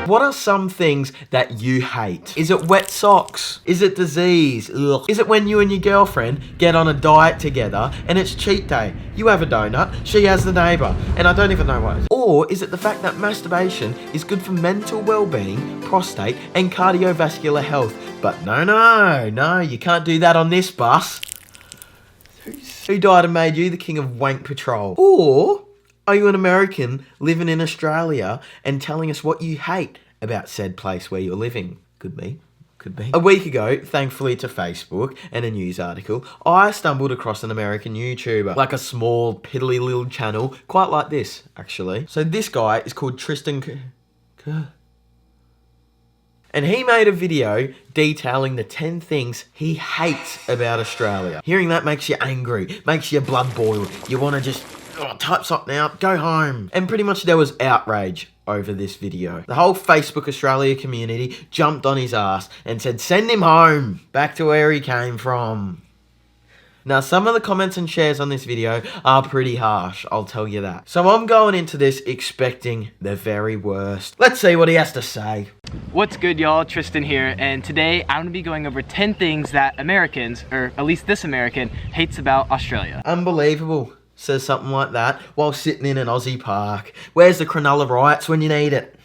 What are some things that you hate? Is it wet socks? Is it disease? Ugh. Is it when you and your girlfriend get on a diet together and it's cheat day? You have a donut, she has the neighbour, and I don't even know what it is. Or is it the fact that masturbation is good for mental well-being, prostate, and cardiovascular health? But no, you can't do that on this bus. Who died and made you the king of wank patrol? Or are you an American living in Australia and telling us what you hate about said place where you're living? Could be. A week ago, thankfully to Facebook and a news article, I stumbled across an American YouTuber. Like a small, piddly little channel, quite like this, actually. So this guy is called Tristan... And he made a video detailing the 10 things he hates about Australia. Hearing that makes you angry, makes your blood boil. You want to just type something out, go home. And pretty much there was outrage over this video. The whole Facebook Australia community jumped on his ass and said, send him home, back to where he came from. Now, some of the comments and shares on this video are pretty harsh, I'll tell you that. So I'm going into this expecting the very worst. Let's see what he has to say. What's good, y'all? Tristan here, and today I'm gonna be going over 10 things that Americans, or at least this American, hates about Australia. Unbelievable. Says something like that while sitting in an Aussie park. Where's the Cronulla riots when you need it?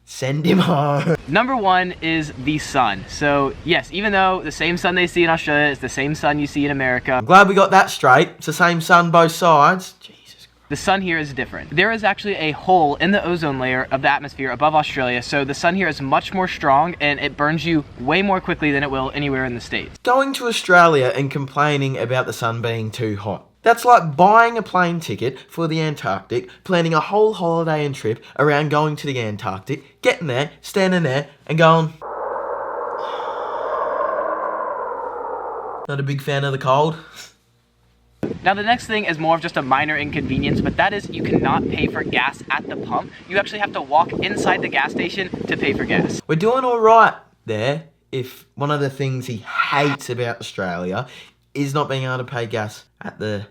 Send him home. Number 1 is the sun. So yes, even though the same sun they see in Australia is the same sun you see in America. I'm glad we got that straight. It's the same sun both sides. Jesus Christ. The sun here is different. There is actually a hole in the ozone layer of the atmosphere above Australia, so the sun here is much more strong and it burns you way more quickly than it will anywhere in the States. Going to Australia and complaining about the sun being too hot. That's like buying a plane ticket for the Antarctic, planning a whole holiday and trip around going to the Antarctic, getting there, standing there, and going... Not a big fan of the cold. Now the next thing is more of just a minor inconvenience, but that is you cannot pay for gas at the pump. You actually have to walk inside the gas station to pay for gas. We're doing all right there if one of the things he hates about Australia is not being able to pay gas at the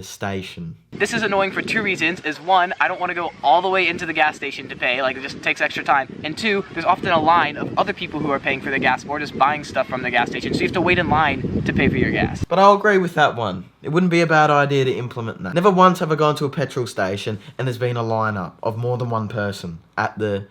station. This is annoying for 2 reasons. Is 1, I don't want to go all the way into the gas station to pay, like it just takes extra time. And 2, there's often a line of other people who are paying for the gas or just buying stuff from the gas station, so you have to wait in line to pay for your gas. But I'll agree with that one. It wouldn't be a bad idea to implement that. Never once have I gone to a petrol station and there's been a lineup of more than one person at the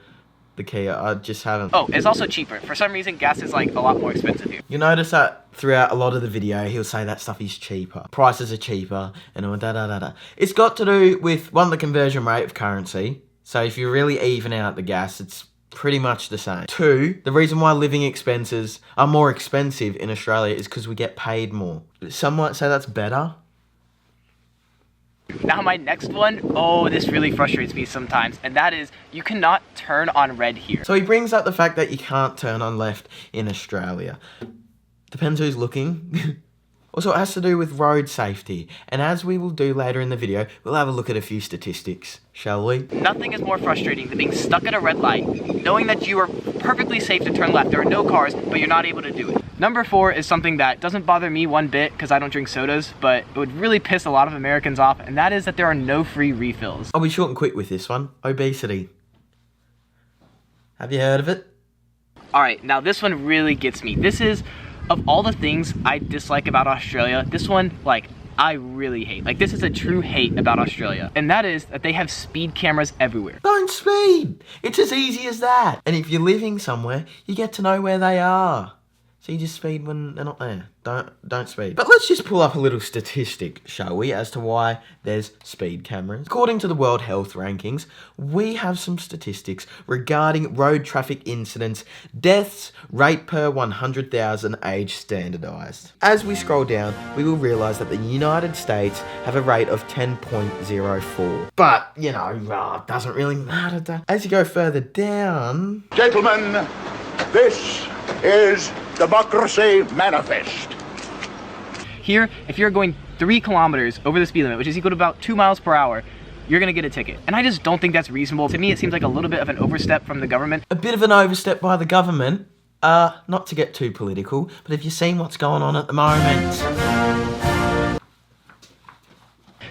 Kia. I just haven't. Oh, it's also cheaper. For some reason, gas is like a lot more expensive here. You'll notice that throughout a lot of the video, he'll say that stuff is cheaper. Prices are cheaper, and all da-da-da-da. It's got to do with, 1, the conversion rate of currency. So if you really even out the gas, it's pretty much the same. 2, the reason why living expenses are more expensive in Australia is because we get paid more. Some might say that's better. Now my next one, oh, this really frustrates me sometimes, and that is you cannot turn on red here. So he brings up the fact that you can't turn on left in Australia. Depends who's looking. Also, it has to do with road safety, and as we will do later in the video, we'll have a look at a few statistics, shall we? Nothing is more frustrating than being stuck at a red light, knowing that you are perfectly safe to turn left. There are no cars, but you're not able to do it. Number 4 is something that doesn't bother me one bit because I don't drink sodas, but it would really piss a lot of Americans off, and that is that there are no free refills. I'll be short and quick with this one. Obesity. Have you heard of it? Alright, now this one really gets me. This is, of all the things I dislike about Australia, this one, like, I really hate. Like, this is a true hate about Australia. And that is that they have speed cameras everywhere. Don't speed! It's as easy as that. And if you're living somewhere, you get to know where they are. So you just speed when they're not there. Don't speed. But let's just pull up a little statistic, shall we, as to why there's speed cameras. According to the World Health Rankings, we have some statistics regarding road traffic incidents, deaths, rate per 100,000 age standardized. As we scroll down, we will realize that the United States have a rate of 10.04. But, you know, it doesn't really matter. As you go further down... Gentlemen, this is Democracy Manifest. Here, if you're going 3 kilometers over the speed limit, which is equal to about 2 miles per hour, you're gonna get a ticket. And I just don't think that's reasonable. To me, it seems like a little bit of an overstep from the government. A bit of an overstep by the government. Not to get too political, but have you seen what's going on at the moment?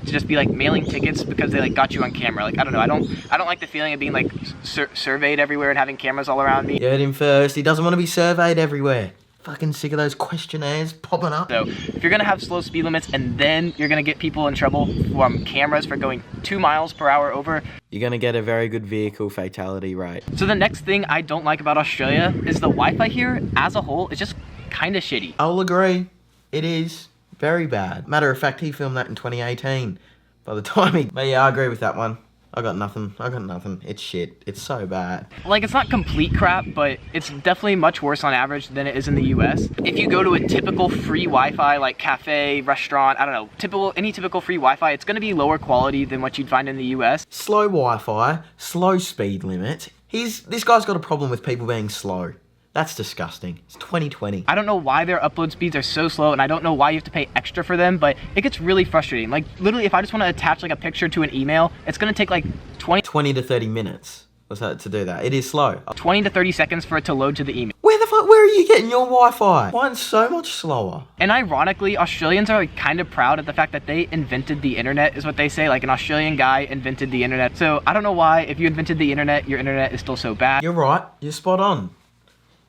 To just be like mailing tickets because they like got you on camera. Like, I don't know, I don't like the feeling of being like surveyed everywhere and having cameras all around me. You heard him first. He doesn't want to be surveyed everywhere. Fucking sick of those questionnaires popping up. So if you're gonna have slow speed limits and then you're gonna get people in trouble from cameras for going 2 miles per hour over, you're gonna get a very good vehicle fatality rate. So the next thing I don't like about Australia is the Wi-Fi here as a whole is just kind of shitty. I'll agree. It is very bad. Matter of fact, he filmed that in 2018. By the time he... But yeah, I agree with that one. I got nothing. It's shit. It's so bad. Like, it's not complete crap, but it's definitely much worse on average than it is in the US. If you go to a typical free Wi-Fi, like cafe, restaurant, I don't know, any typical free Wi-Fi, it's gonna be lower quality than what you'd find in the US. Slow Wi-Fi, slow speed limit. This guy's got a problem with people being slow. That's disgusting. It's 2020. I don't know why their upload speeds are so slow, and I don't know why you have to pay extra for them, but it gets really frustrating. Like, literally, if I just want to attach like a picture to an email, it's gonna take like 20 to 30 minutes. What's that to do that? It is slow. 20 to 30 seconds for it to load to the email. Where are you getting your Wi-Fi? Mine's so much slower. And ironically, Australians are like kind of proud of the fact that they invented the internet, is what they say. Like, an Australian guy invented the internet. So I don't know why, if you invented the internet, your internet is still so bad. You're right. You're spot on.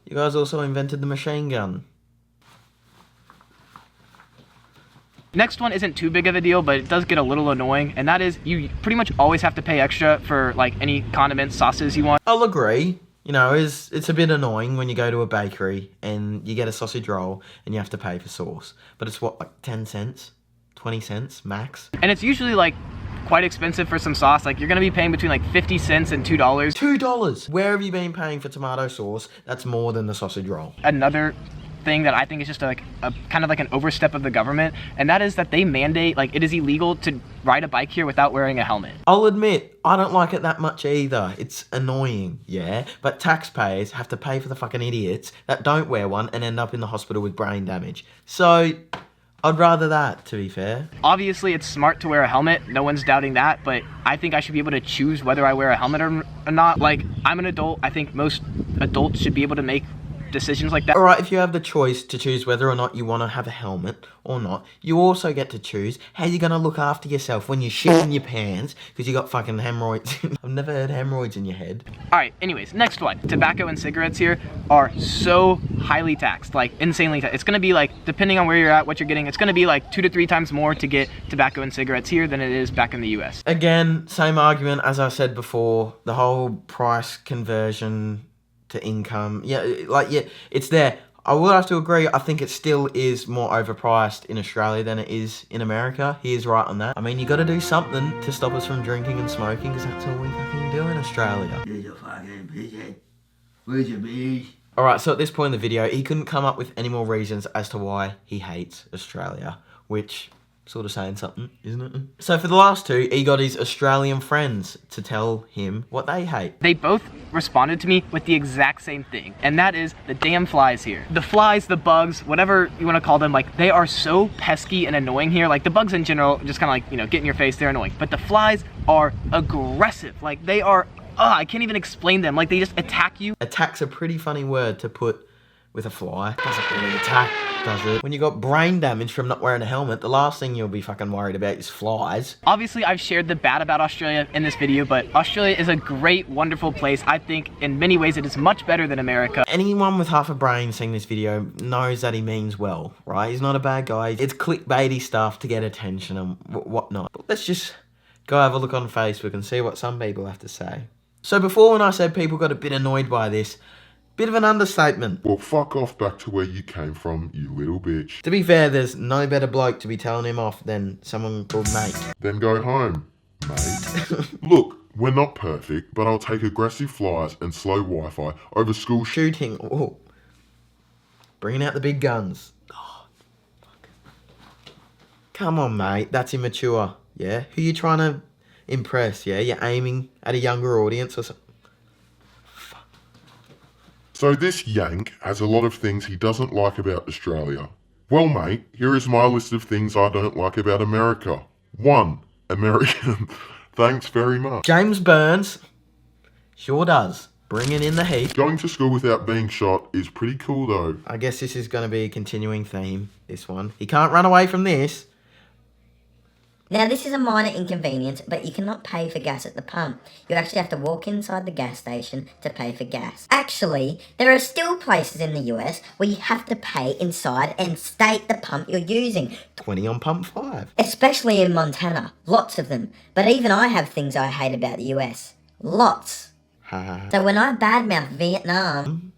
You guys also invented the machine gun. Next one isn't too big of a deal, but it does get a little annoying, and that is you pretty much always have to pay extra for like any condiments, sauces you want. I'll agree. You know, it's a bit annoying when you go to a bakery and you get a sausage roll and you have to pay for sauce. But it's what, like 10 cents? 20 cents max? And it's usually like quite expensive for some sauce. Like, you're gonna be paying between like 50 cents and $2. $2? Where have you been paying for tomato sauce? That's more than the sausage roll. Another thing that I think is just like a kind of like an overstep of the government, and that is that they mandate, like, it is illegal to ride a bike here without wearing a helmet. I'll admit, I don't like it that much either. It's annoying, yeah? But taxpayers have to pay for the fucking idiots that don't wear one and end up in the hospital with brain damage. So I'd rather that, to be fair. Obviously, it's smart to wear a helmet. No one's doubting that, but I think I should be able to choose whether I wear a helmet or not. Like, I'm an adult. I think most adults should be able to make decisions like that. Alright, if you have the choice to choose whether or not you want to have a helmet or not, you also get to choose how you're going to look after yourself when you shit in your pants because you got fucking hemorrhoids. I've never heard hemorrhoids in your head. Alright, anyways, next one. Tobacco and cigarettes here are so highly taxed, like insanely taxed. It's going to be like, depending on where you're at, what you're getting, it's going to be like 2 to 3 times more to get tobacco and cigarettes here than it is back in the US. Again, same argument as I said before. The whole price conversion to income, yeah, it's there. I will have to agree, I think it still is more overpriced in Australia than it is in America. He is right on that. I mean, you got to do something to stop us from drinking and smoking, because that's all we fucking do in Australia. Alright, so at this point in the video, he couldn't come up with any more reasons as to why he hates Australia, which sort of saying something, isn't it? So for the last two, he got his Australian friends to tell him what they hate. They both responded to me with the exact same thing, and that is the damn flies here. The flies, the bugs, whatever you want to call them, like, they are so pesky and annoying here. Like, the bugs in general, just kind of like, you know, get in your face, they're annoying. But the flies are aggressive. Like, they are, I can't even explain them. Like, they just attack you. Attack's a pretty funny word to put with a fly. Doesn't really attack, does it? When you got brain damage from not wearing a helmet, the last thing you'll be fucking worried about is flies. Obviously, I've shared the bad about Australia in this video, but Australia is a great, wonderful place. I think in many ways it is much better than America. Anyone with half a brain seeing this video knows that he means well, right? He's not a bad guy. It's clickbaity stuff to get attention and whatnot. But let's just go have a look on Facebook and see what some people have to say. So before, when I said people got a bit annoyed by this, bit of an understatement. Well, fuck off back to where you came from, you little bitch. To be fair, there's no better bloke to be telling him off than someone called Mate. Then go home, mate. Look, we're not perfect, but I'll take aggressive flies and slow Wi-Fi over school shooting. Oh, bringing out the big guns. Oh, fuck. Come on, mate. That's immature. Yeah? Who you trying to impress? Yeah? You're aiming at a younger audience or something? So this yank has a lot of things he doesn't like about Australia. Well, mate, here is my list of things I don't like about America. 1. American. Thanks very much. James Burns sure does. Bringing in the heat. Going to school without being shot is pretty cool, though. I guess this is going to be a continuing theme, this one. He can't run away from this. Now this is a minor inconvenience, but you cannot pay for gas at the pump. You actually have to walk inside the gas station to pay for gas. Actually, there are still places in the US where you have to pay inside and state the pump you're using. 20 on pump 5. Especially in Montana. Lots of them. But even I have things I hate about the US. Lots. So when I badmouth Vietnam,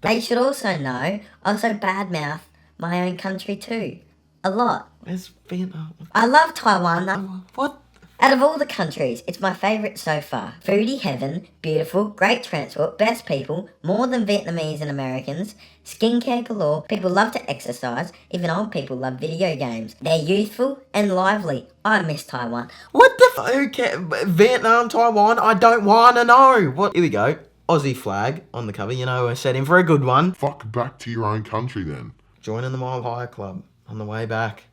they should also know I also badmouth my own country too. A lot. Where's Vietnam? I love Taiwan though. What? Out of all the countries, it's my favourite so far. Foodie heaven, beautiful, great transport, best people, more than Vietnamese and Americans, skincare galore, people love to exercise, even old people love video games. They're youthful and lively. I miss Taiwan. What the f- who cares? Vietnam, Taiwan, I don't wanna know. What? Here we go. Aussie flag on the cover, you know, we're set in for a good one. Fuck back to your own country then. Joining the Mile High Club on the way back.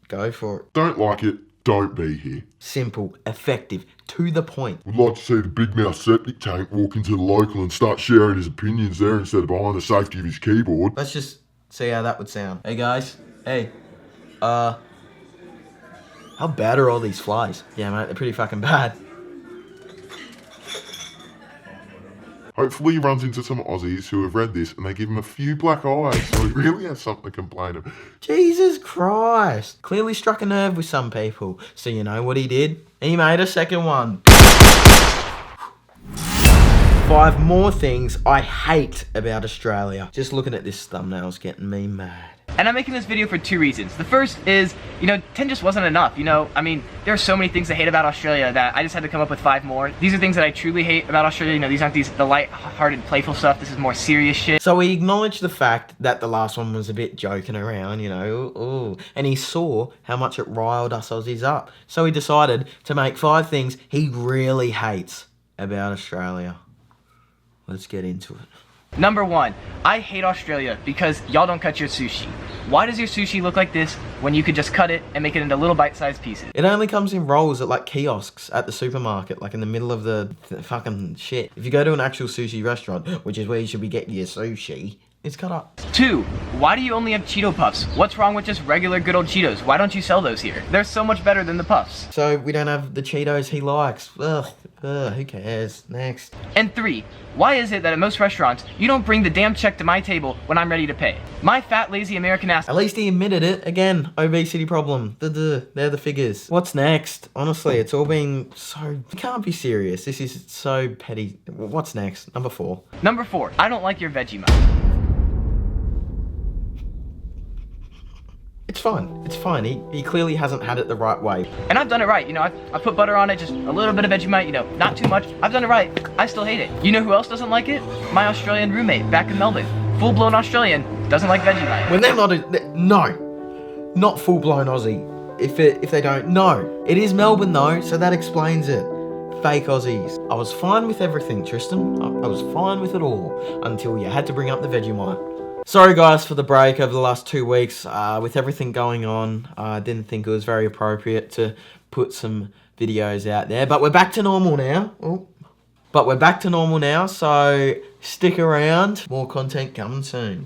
Go for it. Don't like it, don't be here. Simple, effective, to the point. Would like to see the big mouth septic tank walk into the local and start sharing his opinions there instead of behind the safety of his keyboard. Let's just see how that would sound. Hey guys, hey, how bad are all these flies? Yeah mate, they're pretty fucking bad. Hopefully he runs into some Aussies who have read this and they give him a few black eyes so he really has something to complain about. Jesus Christ. Clearly struck a nerve with some people. So you know what he did? He made a second one. 5 more things I hate about Australia. Just looking at this thumbnail's getting me mad. And I'm making this video for 2 reasons. The first is, 10 just wasn't enough. There are so many things I hate about Australia that I just had to come up with 5 more. These are things that I truly hate about Australia. These aren't the light-hearted, playful stuff. This is more serious shit. So he acknowledged the fact that the last one was a bit joking around, ooh, and he saw how much it riled us Aussies up. So he decided to make 5 things he really hates about Australia. Let's get into it. Number 1, I hate Australia because y'all don't cut your sushi. Why does your sushi look like this when you could just cut it and make it into little bite-sized pieces? It only comes in rolls at like kiosks at the supermarket, like in the middle of the fucking shit. If you go to an actual sushi restaurant, which is where you should be getting your sushi, it's cut up. 2, why do you only have Cheeto Puffs? What's wrong with just regular good old Cheetos? Why don't you sell those here? They're so much better than the Puffs. So we don't have the Cheetos he likes. Ugh, who cares? Next. And 3, why is it that at most restaurants, you don't bring the damn check to my table when I'm ready to pay? My fat, lazy American ass. At least he admitted it. Again, obesity problem. They're the figures. What's next? Honestly, it's all been so... You can't be serious. This is so petty. What's next? Number 4. Number 4, I don't like your Vegemite. It's fine. It's fine. He clearly hasn't had it the right way. And I've done it right. I put butter on it, just a little bit of Vegemite, not too much. I've done it right. I still hate it. You know who else doesn't like it? My Australian roommate back in Melbourne. Full-blown Australian, doesn't like Vegemite. When they're not... No. Not full-blown Aussie. If they don't... No. It is Melbourne, though, so that explains it. Fake Aussies. I was fine with everything, Tristan. I was fine with it all. Until you had to bring up the Vegemite. Sorry guys for the break over the last 2 weeks. With everything going on, I didn't think it was very appropriate to put some videos out there. But we're back to normal now. So stick around. More content coming soon.